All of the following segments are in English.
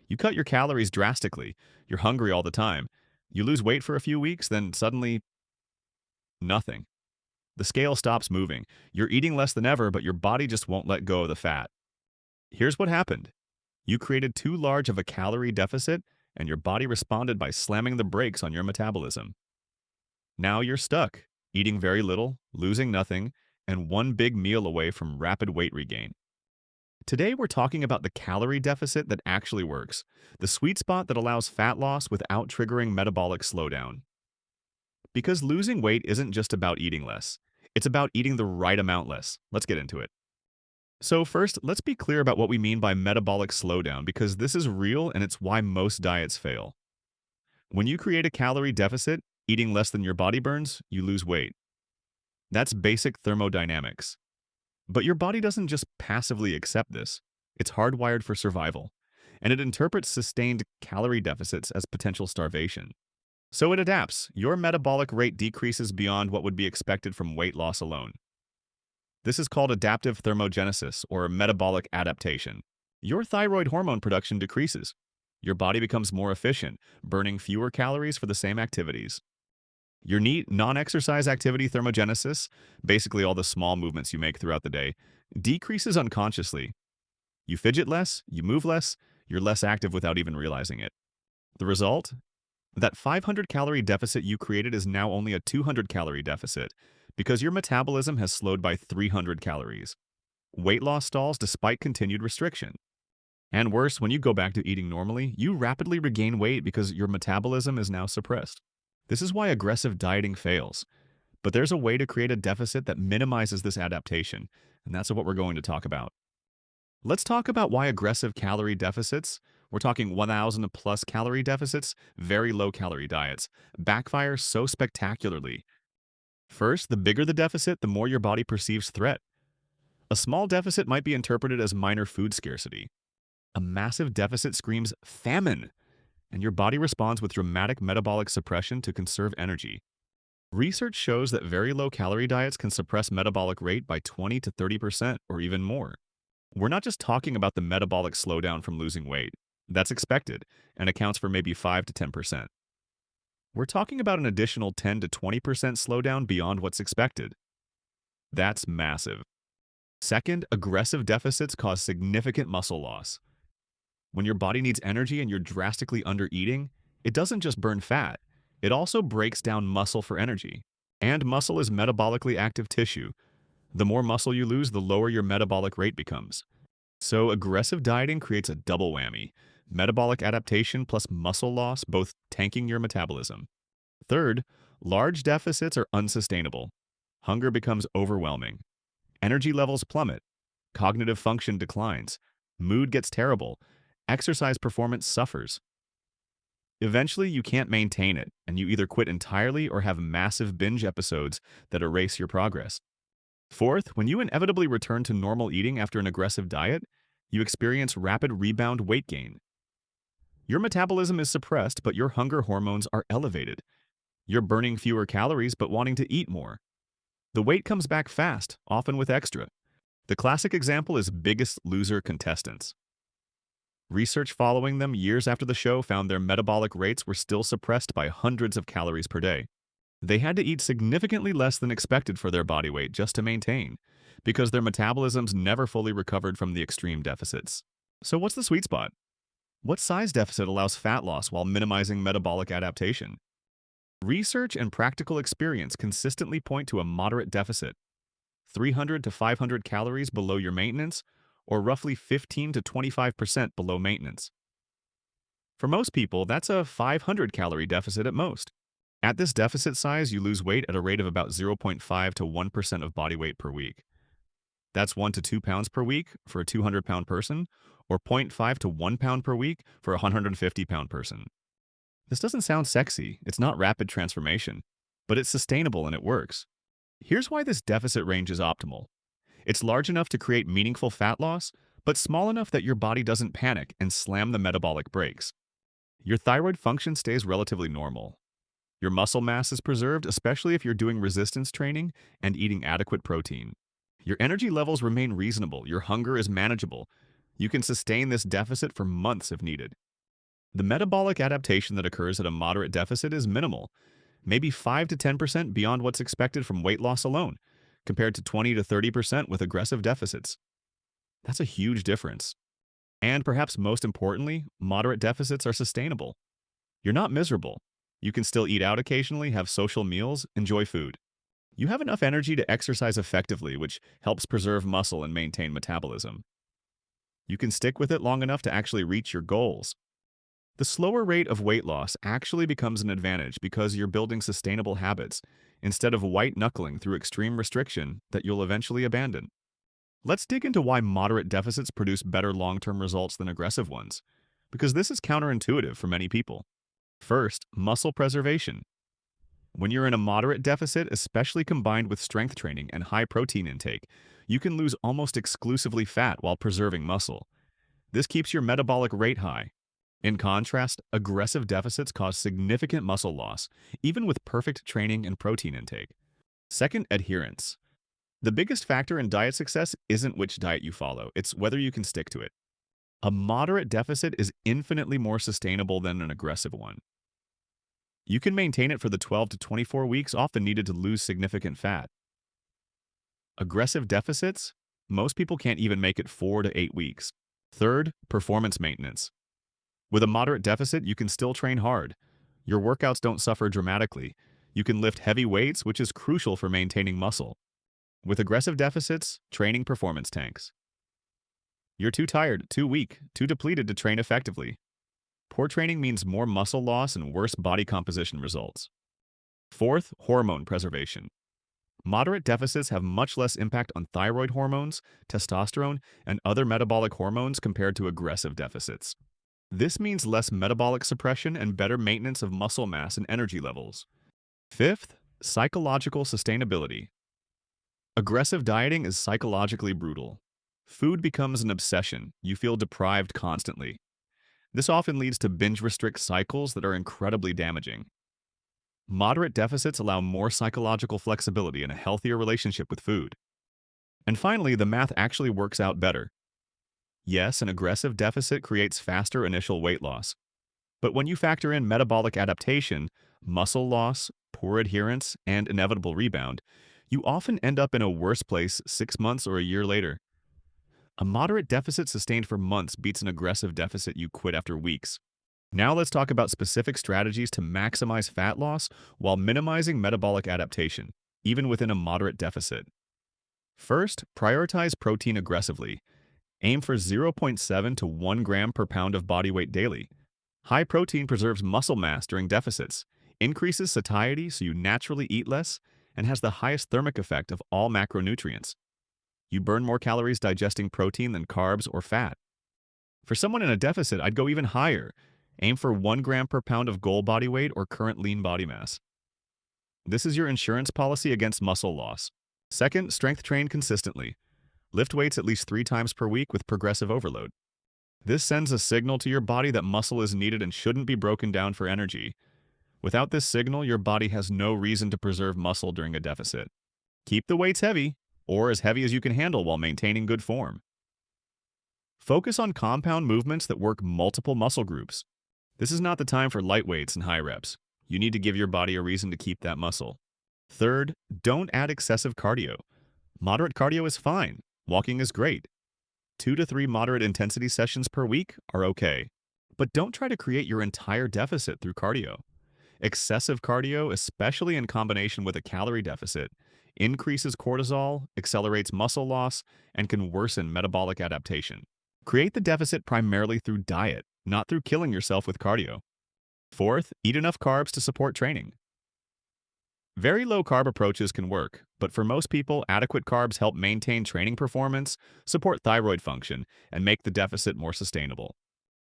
You cut your calories drastically. You're hungry all the time. You lose weight for a few weeks, then suddenly nothing. The scale stops moving. You're eating less than ever, but your body just won't let go of the fat. Here's what happened. You created too large of a calorie deficit, and your body responded by slamming the brakes on your metabolism. Now you're stuck, eating very little, losing nothing, and one big meal away from rapid weight regain. Today, we're talking about the calorie deficit that actually works, the sweet spot that allows fat loss without triggering metabolic slowdown. Because losing weight isn't just about eating less, it's about eating the right amount less. Let's get into it. So, first, let's be clear about what we mean by metabolic slowdown because this is real and it's why most diets fail. When you create a calorie deficit, eating less than your body burns, you lose weight. That's basic thermodynamics. But your body doesn't just passively accept this, it's hardwired for survival, and it interprets sustained calorie deficits as potential starvation. So it adapts. Your metabolic rate decreases beyond what would be expected from weight loss alone. This is called adaptive thermogenesis or metabolic adaptation. Your thyroid hormone production decreases. Your body becomes more efficient, burning fewer calories for the same activities. Your neat, non-exercise activity thermogenesis, basically all the small movements you make throughout the day, decreases unconsciously. You fidget less, you move less, you're less active without even realizing it. The result? That 500-calorie deficit you created is now only a 200-calorie deficit because your metabolism has slowed by 300 calories. Weight loss stalls despite continued restriction. And worse, when you go back to eating normally, you rapidly regain weight because your metabolism is now suppressed. This is why aggressive dieting fails. But there's a way to create a deficit that minimizes this adaptation, and that's what we're going to talk about. Let's talk about why aggressive calorie deficits, we're talking 1,000 plus calorie deficits, very low calorie diets, backfire so spectacularly. First, the bigger the deficit, the more your body perceives threat. A small deficit might be interpreted as minor food scarcity. A massive deficit screams famine, and your body responds with dramatic metabolic suppression to conserve energy. Research shows that very low calorie diets can suppress metabolic rate by 20 to 30% or even more. We're not just talking about the metabolic slowdown from losing weight. That's expected and accounts for maybe 5 to 10%. We're talking about an additional 10 to 20% slowdown beyond what's expected. That's massive. Second, aggressive deficits cause significant muscle loss. When your body needs energy and you're drastically undereating, it doesn't just burn fat, it also breaks down muscle for energy. And muscle is metabolically active tissue. The more muscle you lose, the lower your metabolic rate becomes. So aggressive dieting creates a double whammy: metabolic adaptation plus muscle loss, both tanking your metabolism. Third, large deficits are unsustainable. Hunger becomes overwhelming. Energy levels plummet. Cognitive function declines. Mood gets terrible. Exercise performance suffers. Eventually, you can't maintain it, and you either quit entirely or have massive binge episodes that erase your progress. Fourth, when you inevitably return to normal eating after an aggressive diet, you experience rapid rebound weight gain. Your metabolism is suppressed, but your hunger hormones are elevated. You're burning fewer calories but wanting to eat more. The weight comes back fast, often with extra. The classic example is Biggest Loser contestants. Research following them years after the show found their metabolic rates were still suppressed by hundreds of calories per day. They had to eat significantly less than expected for their body weight just to maintain, because their metabolisms never fully recovered from the extreme deficits. So what's the sweet spot? What size deficit allows fat loss while minimizing metabolic adaptation? Research and practical experience consistently point to a moderate deficit, 300 to 500 calories below your maintenance, or roughly 15 to 25% below maintenance. For most people, that's a 500-calorie deficit at most. At this deficit size, you lose weight at a rate of about 0.5 to 1% of body weight per week. That's 1 to 2 pounds per week for a 200-pound person, or 0.5 to 1 pound per week for a 150-pound person. This doesn't sound sexy, it's not rapid transformation, but it's sustainable and it works. Here's why this deficit range is optimal. It's large enough to create meaningful fat loss, but small enough that your body doesn't panic and slam the metabolic brakes. Your thyroid function stays relatively normal. Your muscle mass is preserved, especially if you're doing resistance training and eating adequate protein. Your energy levels remain reasonable, your hunger is manageable. You can sustain this deficit for months if needed. The metabolic adaptation that occurs at a moderate deficit is minimal, maybe 5 to 10% beyond what's expected from weight loss alone, compared to 20 to 30% with aggressive deficits. That's a huge difference. And perhaps most importantly, moderate deficits are sustainable. You're not miserable. You can still eat out occasionally, have social meals, enjoy food. You have enough energy to exercise effectively, which helps preserve muscle and maintain metabolism. You can stick with it long enough to actually reach your goals. The slower rate of weight loss actually becomes an advantage because you're building sustainable habits instead of white-knuckling through extreme restriction that you'll eventually abandon. Let's dig into why moderate deficits produce better long-term results than aggressive ones, because this is counterintuitive for many people. First, muscle preservation. When you're in a moderate deficit, especially combined with strength training and high protein intake, you can lose almost exclusively fat while preserving muscle. This keeps your metabolic rate high. In contrast, aggressive deficits cause significant muscle loss, even with perfect training and protein intake. Second, adherence. The biggest factor in diet success isn't which diet you follow, it's whether you can stick to it. A moderate deficit is infinitely more sustainable than an aggressive one. You can maintain it for the 12 to 24 weeks often needed to lose significant fat. Aggressive deficits? Most people can't even make it 4 to 8 weeks. Third, performance maintenance. With a moderate deficit, you can still train hard. Your workouts don't suffer dramatically. You can lift heavy weights, which is crucial for maintaining muscle. With aggressive deficits, training performance tanks. You're too tired, too weak, too depleted to train effectively. Poor training means more muscle loss and worse body composition results. Fourth, hormone preservation. Moderate deficits have much less impact on thyroid hormones, testosterone, and other metabolic hormones compared to aggressive deficits. This means less metabolic suppression and better maintenance of muscle mass and energy levels. Fifth, psychological sustainability. Aggressive dieting is psychologically brutal. Food becomes an obsession. You feel deprived constantly. This often leads to binge-restrict cycles that are incredibly damaging. Moderate deficits allow more psychological flexibility and a healthier relationship with food. And finally, the math actually works out better. Yes, an aggressive deficit creates faster initial weight loss. But when you factor in metabolic adaptation, muscle loss, poor adherence, and inevitable rebound, you often end up in a worse place 6 months or a year later. A moderate deficit sustained for months beats an aggressive deficit you quit after weeks. Now let's talk about specific strategies to maximize fat loss while minimizing metabolic adaptation, even within a moderate deficit. First, prioritize protein aggressively. Aim for 0.7 to 1 gram per pound of body weight daily. High protein preserves muscle mass during deficits, increases satiety so you naturally eat less, and has the highest thermic effect of all macronutrients. You burn more calories digesting protein than carbs or fat. For someone in a deficit, I'd go even higher. Aim for 1 gram per pound of goal body weight or current lean body mass. This is your insurance policy against muscle loss. Second, strength train consistently. Lift weights at least 3 times per week with progressive overload. This sends a signal to your body that muscle is needed and shouldn't be broken down for energy. Without this signal, your body has no reason to preserve muscle during a deficit. Keep the weights heavy, or as heavy as you can handle while maintaining good form. Focus on compound movements that work multiple muscle groups. This is not the time for light weights and high reps. You need to give your body a reason to keep that muscle. Third, don't add excessive cardio. Moderate cardio is fine. Walking is great. 2 to 3 moderate intensity sessions per week are okay. But don't try to create your entire deficit through cardio. Excessive cardio, especially in combination with a calorie deficit, increases cortisol, accelerates muscle loss, and can worsen metabolic adaptation. Create the deficit primarily through diet, not through killing yourself with cardio. Fourth, eat enough carbs to support training. Very low carb approaches can work, but for most people, adequate carbs help maintain training performance, support thyroid function, and make the deficit more sustainable.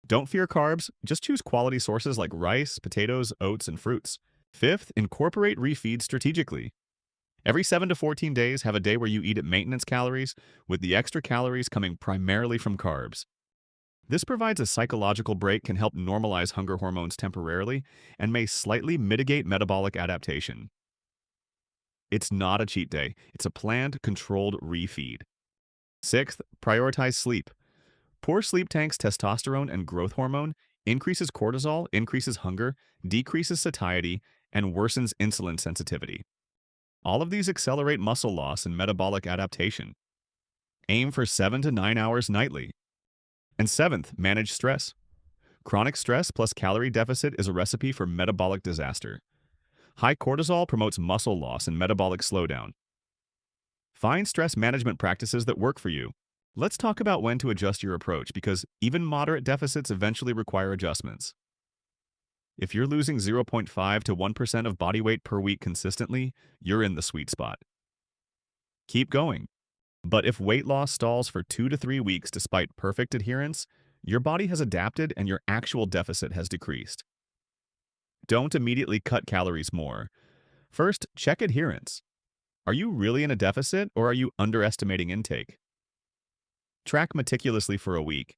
Don't fear carbs, just choose quality sources like rice, potatoes, oats, and fruits. Fifth, incorporate refeeds strategically. Every 7 to 14 days, have a day where you eat at maintenance calories, with the extra calories coming primarily from carbs. This provides a psychological break, can help normalize hunger hormones temporarily, and may slightly mitigate metabolic adaptation. It's not a cheat day. It's a planned, controlled refeed. Sixth, prioritize sleep. Poor sleep tanks testosterone and growth hormone, increases cortisol, increases hunger, decreases satiety, and worsens insulin sensitivity. All of these accelerate muscle loss and metabolic adaptation. Aim for 7 to 9 hours nightly. And seventh, manage stress. Chronic stress plus calorie deficit is a recipe for metabolic disaster. High cortisol promotes muscle loss and metabolic slowdown. Find stress management practices that work for you. Let's talk about when to adjust your approach because even moderate deficits eventually require adjustments. If you're losing 0.5 to 1% of body weight per week consistently, you're in the sweet spot. Keep going. But if weight loss stalls for 2 to 3 weeks despite perfect adherence, your body has adapted and your actual deficit has decreased. Don't immediately cut calories more. First, check adherence. Are you really in a deficit or are you underestimating intake? Track meticulously for a week.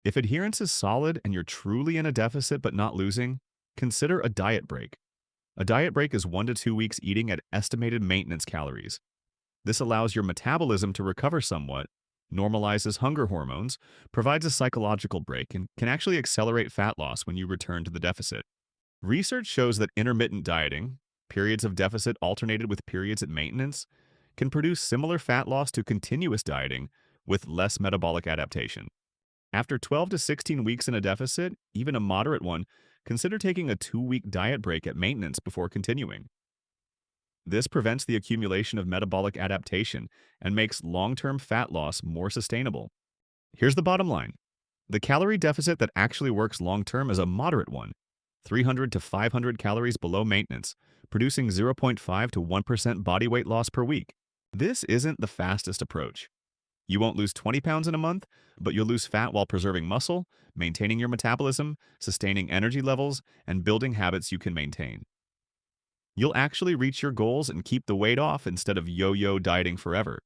If adherence is solid and you're truly in a deficit but not losing, consider a diet break. A diet break is 1 to 2 weeks eating at estimated maintenance calories. This allows your metabolism to recover somewhat, normalizes hunger hormones, provides a psychological break, and can actually accelerate fat loss when you return to the deficit. Research shows that intermittent dieting, periods of deficit alternated with periods at maintenance, can produce similar fat loss to continuous dieting with less metabolic adaptation. After 12 to 16 weeks in a deficit, even a moderate one, consider taking a 2-week diet break at maintenance before continuing. This prevents the accumulation of metabolic adaptation and makes long-term fat loss more sustainable. Here's the bottom line. The calorie deficit that actually works long-term is a moderate one, 300 to 500 calories below maintenance, producing 0.5 to 1% body weight loss per week. This isn't the fastest approach. You won't lose 20 pounds in a month, but you'll lose fat while preserving muscle, maintaining your metabolism, sustaining energy levels, and building habits you can maintain. You'll actually reach your goals and keep the weight off instead of yo-yo dieting forever.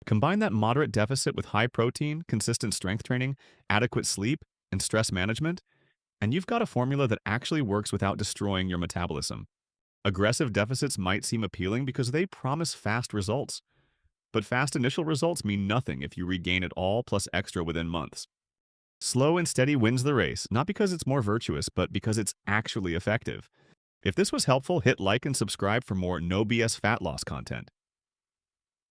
Combine that moderate deficit with high protein, consistent strength training, adequate sleep, and stress management, and you've got a formula that actually works without destroying your metabolism. Aggressive deficits might seem appealing because they promise fast results. But fast initial results mean nothing if you regain it all plus extra within months. Slow and steady wins the race, not because it's more virtuous, but because it's actually effective. If this was helpful, hit like and subscribe for more no BS fat loss content.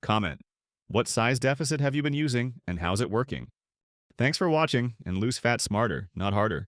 Comment: what size deficit have you been using and how's it working? Thanks for watching, and lose fat smarter, not harder.